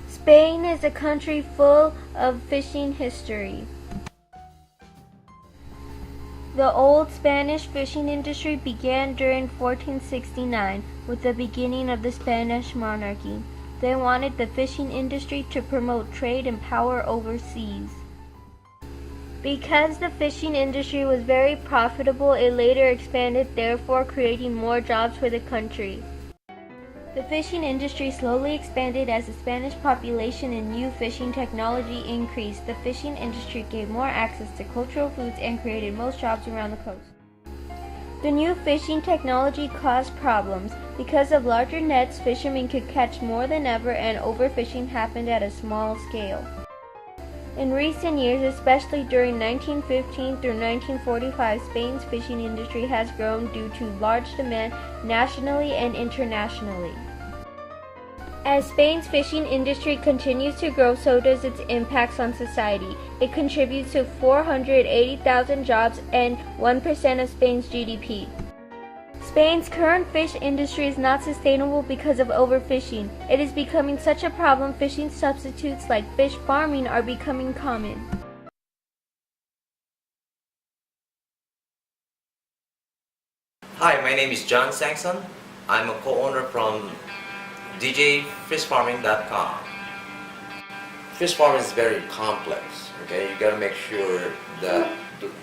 Spain is a country full of fishing history. The old Spanish fishing industry began during 1469 with the beginning of the Spanish monarchy. They wanted the fishing industry to promote trade and power overseas. Because the fishing industry was very profitable, it later expanded, therefore creating more jobs for the country. The fishing industry slowly expanded as the Spanish population and new fishing technology increased. The fishing industry gave more access to cultural foods and created most jobs around the coast. The new fishing technology caused problems. Because of larger nets, fishermen could catch more than ever, and overfishing happened at a small scale. In recent years, especially during 1915 through 1945, Spain's fishing industry has grown due to large demand nationally and internationally. As Spain's fishing industry continues to grow, so does its impacts on society. It contributes to 480,000 jobs and 1% of Spain's GDP. Spain's current fish industry is not sustainable because of overfishing. It is becoming such a problem, fishing substitutes like fish farming are becoming common. Hi, my name is John Sankson. I'm a co-owner from djfishfarming.com. Fish farming is very complex, okay? You gotta make sure that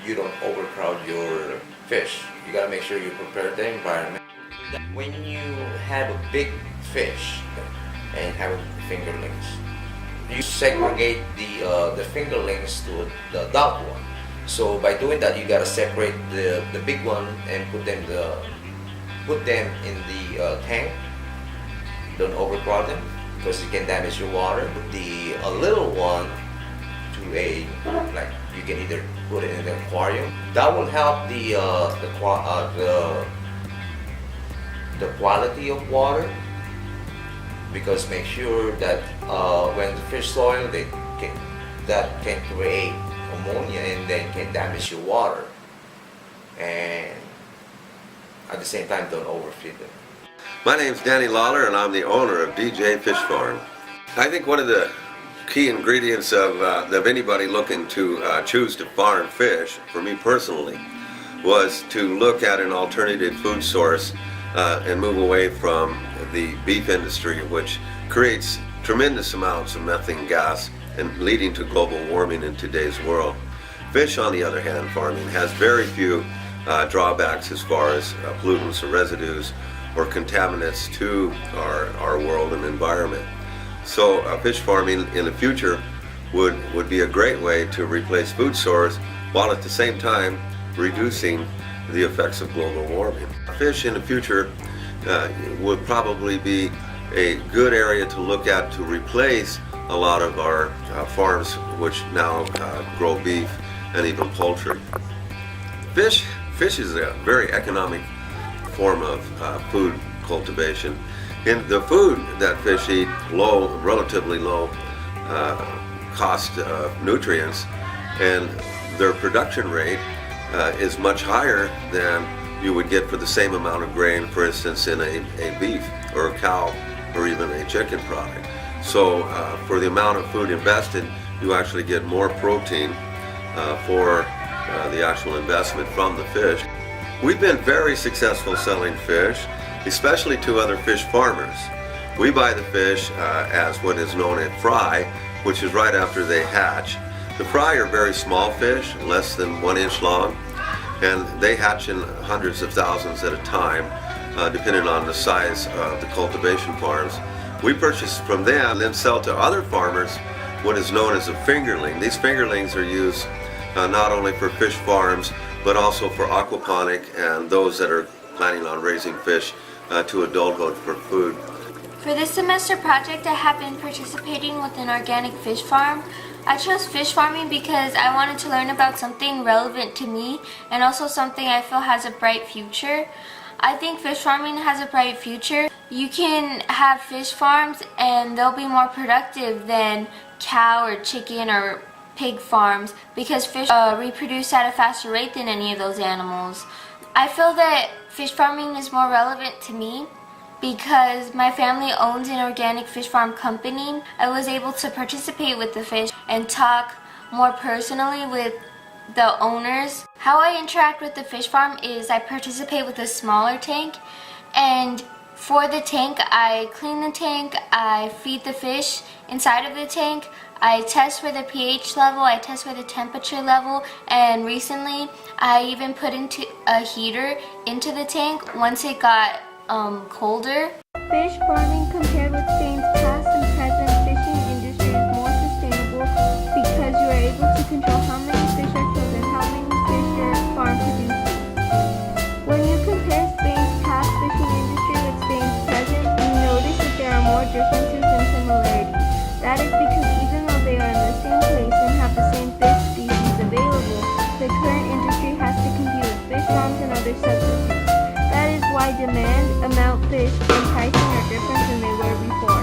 you don't overcrowd your fish. You gotta make sure you prepare the environment. When you have a big fish and have fingerlings, you segregate the fingerlings to the adult one. So by doing that, you gotta separate the big one and put them in the tank. Don't overcrowd them because it can damage your water. Put the little one to a, like, you can either put it in the aquarium. That will help the quality of water, because make sure that when the fish soil, that can create ammonia and then can damage your water, and at the same time don't overfeed them. My name's Danny Lawler and I'm the owner of DJ Fish Farm. I think one of the key ingredients of anybody looking to choose to farm fish, for me personally, was to look at an alternative food source and move away from the beef industry, which creates tremendous amounts of methane gas and leading to global warming in today's world. Fish, on the other hand, farming has very few drawbacks as far as pollutants or residues or contaminants to our world and environment. So fish farming in the future would be a great way to replace food source while at the same time reducing the effects of global warming. Fish in the future would probably be a good area to look at to replace a lot of our farms which now grow beef and even poultry. Fish is a very economic form of food cultivation. In the food that fish eat, relatively low cost of nutrients, and their production rate is much higher than you would get for the same amount of grain, for instance, in a beef or a cow or even a chicken product. So for the amount of food invested, you actually get more protein for the actual investment from the fish. We've been very successful selling fish, especially to other fish farmers. We buy the fish as what is known as fry, which is right after they hatch. The fry are very small fish, less than 1 inch long, and they hatch in hundreds of thousands at a time, depending on the size of the cultivation farms. We purchase from them and then sell to other farmers what is known as a fingerling. These fingerlings are used not only for fish farms, but also for aquaponic and those that are planning on raising fish to adulthood for food. For this semester project, I have been participating with an organic fish farm. I chose fish farming because I wanted to learn about something relevant to me and also something I feel has a bright future. I think fish farming has a bright future. You can have fish farms and they'll be more productive than cow or chicken or pig farms because fish reproduce at a faster rate than any of those animals. I feel that fish farming is more relevant to me because my family owns an organic fish farm company. I was able to participate with the fish and talk more personally with the owners. How I interact with the fish farm is I participate with a smaller tank, and for the tank I clean the tank, I feed the fish inside of the tank, I test for the pH level, I test for the temperature level, and recently I even put into a heater into the tank once it got colder. Fish farming compared with Spain's past and present fishing industry is more sustainable because you are able to control how many fish are killed and how many fish your farm produces. When you compare Spain's past fishing industry with Spain's present, you notice that there are more differences than similarities. That is because even though they are in the same place and have the same fish species available, the current industry has to compete with fish farms and other substitutes. That is why demand, amount, fish, and pricing are different than they were before.